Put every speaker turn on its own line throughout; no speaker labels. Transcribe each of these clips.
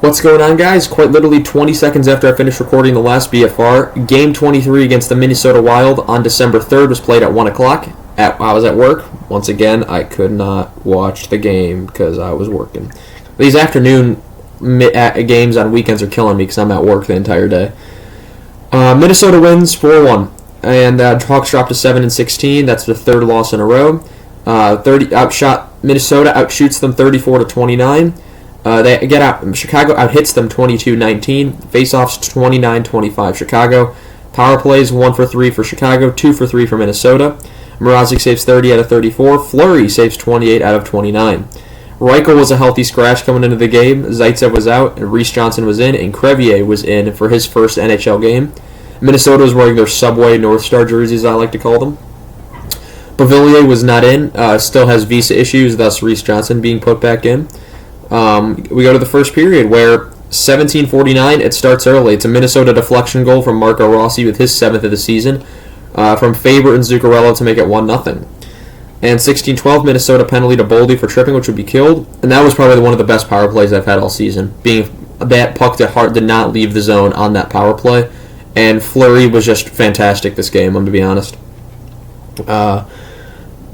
What's going on, guys? Quite literally 20 seconds after I finished recording the last BFR, Game 23 against the Minnesota Wild on December 3rd was played at 1 o'clock. I was at work. Once again, I could not watch the game because I was working. These afternoon games on weekends are killing me because I'm at work the entire day. Minnesota wins 4-1, and Hawks dropped to 7-16. That's the third loss in a row. Minnesota outshoots them 34-29. Chicago outhits them 22-19. Face-offs 29-25 Chicago. Power plays 1 for 3 for Chicago, 2 for 3 for Minnesota. Mrazek saves 30 out of 34. Fleury saves 28 out of 29. Reichel was a healthy scratch coming into the game. Zaitsev was out, and Reese Johnson was in, and Crevier was in for his first NHL game. Minnesota was wearing their Subway North Star jerseys, I like to call them. Beauvillier was not in, still has visa issues, thus Reese Johnson being put back in. We go to the first period where 17:49, it starts early. It's a Minnesota deflection goal from Marco Rossi with his 7th of the season from Faber and Zuccarello to make it 1-0. And 16:12, Minnesota penalty to Boldy for tripping, which would be killed. And that was probably one of the best power plays I've had all season. Being that puck to Hart did not leave the zone on that power play. And Fleury was just fantastic this game, I'm to be honest.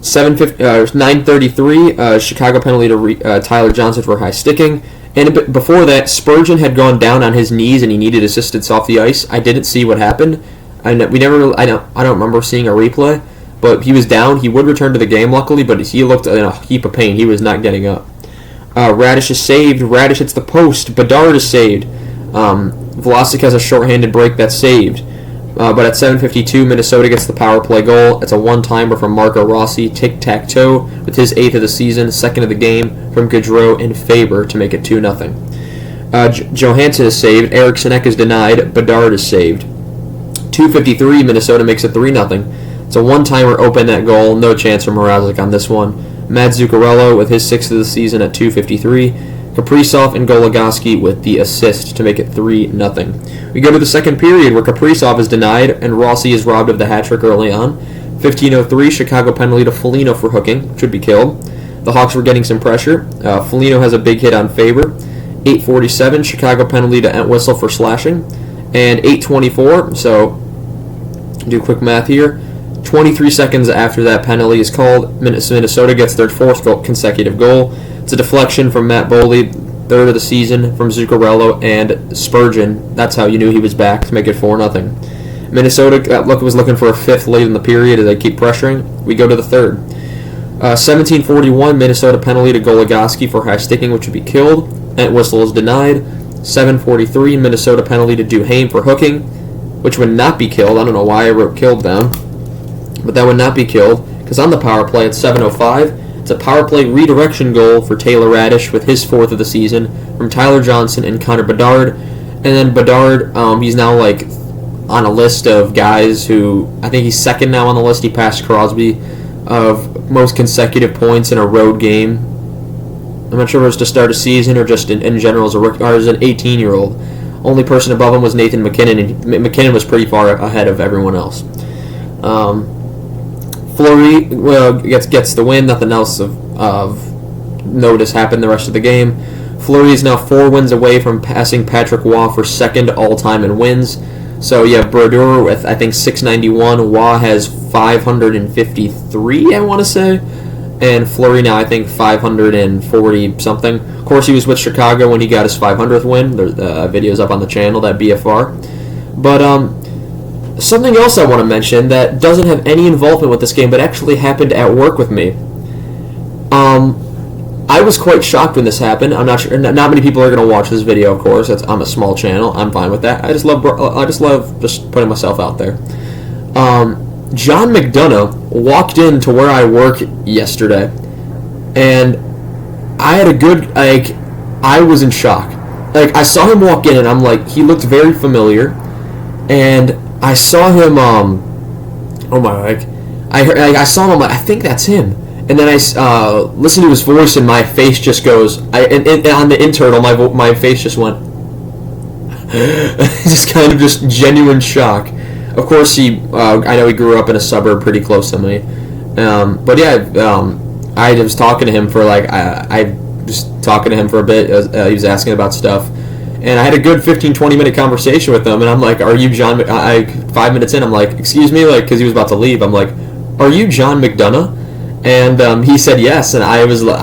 9:33, Chicago penalty to Tyler Johnson for high sticking. And before that, Spurgeon had gone down on his knees and he needed assistance off the ice. I didn't see what happened. I don't remember seeing a replay, but he was down. He would return to the game, luckily, but he looked in a heap of pain. He was not getting up. Radish is saved. Radish hits the post. Bedard is saved. Vlasic has a shorthanded break that's saved. But at 7:52, Minnesota gets the power play goal. It's a one-timer from Marco Rossi, tic-tac-toe, with his 8th of the season, 2nd of the game from Gaudreau and Faber to make it 2-0. Johansson is saved. Eric Sinek is denied. Bedard is saved. 2:53, Minnesota makes it 3-0. It's a one-timer open net goal. No chance for Mrazek on this one. Matt Zuccarello with his 6th of the season at 2:53. Kaprizov and Goligoski with the assist to make it 3-0. We go to the second period where Kaprizov is denied and Rossi is robbed of the hat trick early on. 15:03, Chicago penalty to Foligno for hooking, should be killed. The Hawks were getting some pressure. Foligno has a big hit on Faber. 8:47, Chicago penalty to Entwistle for slashing. And 8:24, so do quick math here. 23 seconds after that penalty is called, Minnesota gets their 4th consecutive goal. It's a deflection from Matt Boldy, 3rd of the season from Zuccarello and Spurgeon. That's how you knew he was back to make it 4-0. Minnesota was looking for a 5th late in the period as they keep pressuring. We go to the 3rd. 17:41, Minnesota penalty to Goligoski for high sticking, which would be killed. Entwistle is denied. 7:43, Minnesota penalty to Duhaime for hooking, which would not be killed. I don't know why I wrote killed down, but that would not be killed because on the power play at 7:05, it's a power play redirection goal for Taylor Radish with his 4th of the season from Tyler Johnson and Connor Bedard. And then Bedard, he's now like on a list of guys who, I think he's 2nd now on the list. He passed Crosby of most consecutive points in a road game. I'm not sure if it was to start a season or just in general as an 18-year-old. Only person above him was Nathan McKinnon, and McKinnon was pretty far ahead of everyone else. Fleury gets the win. Nothing else of notice happened the rest of the game. Fleury is now 4 wins away from passing Patrick Waugh for 2nd all-time in wins. So you have Brodeur with, I think, 691. Waugh has 553, I want to say. And Fleury now, I think, 540-something. Of course, he was with Chicago when he got his 500th win. There's videos up on the channel, that BFR. But, something else I want to mention that doesn't have any involvement with this game, but actually happened at work with me. I was quite shocked when this happened. I'm not sure. Not many people are going to watch this video, of course. I'm a small channel. I'm fine with that. I just love just putting myself out there. John McDonough walked into where I work yesterday, and I had I was in shock. I saw him walk in, and I'm like, he looked very familiar, and I saw him, I saw him, I'm like, I think that's him. And then I listened to his voice, and my face just goes, and on the internal, my face just went, just kind of just genuine shock. Of course, I know he grew up in a suburb pretty close to me. But yeah, I was talking to him for I was talking to him for a bit. He was asking about stuff. And I had a good 15-20 minute conversation with him, and I'm like, "Are you John?" 5 minutes in, I'm like, "Excuse me," like, because he was about to leave. I'm like, "Are you John McDonough?" And he said yes, and I was like,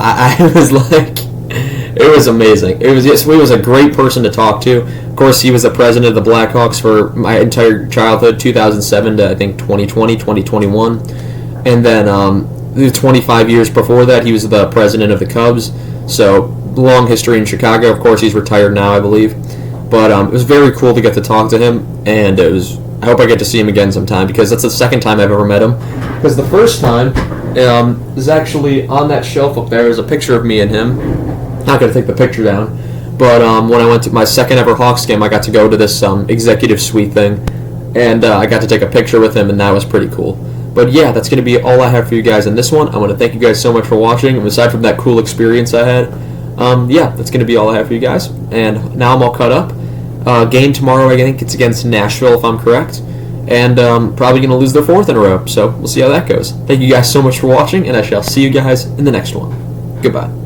it was amazing. He was a great person to talk to. Of course, he was the president of the Blackhawks for my entire childhood, 2007 to I think 2020, 2021, and then the 25 years before that, he was the president of the Cubs. So long history in Chicago. Of course, he's retired now, I believe. But it was very cool to get to talk to him, and I hope I get to see him again sometime, because that's the second time I've ever met him. Because the first time is actually on that shelf up there. There's a picture of me and him. Not going to take the picture down. But when I went to my second ever Hawks game, I got to go to this executive suite thing, and I got to take a picture with him, and that was pretty cool. But yeah, that's going to be all I have for you guys in this one. I want to thank you guys so much for watching. And aside from that cool experience I had, yeah, that's going to be all I have for you guys. And now I'm all caught up. Game tomorrow, I think it's against Nashville, if I'm correct. And probably going to lose their fourth in a row. So we'll see how that goes. Thank you guys so much for watching, and I shall see you guys in the next one. Goodbye.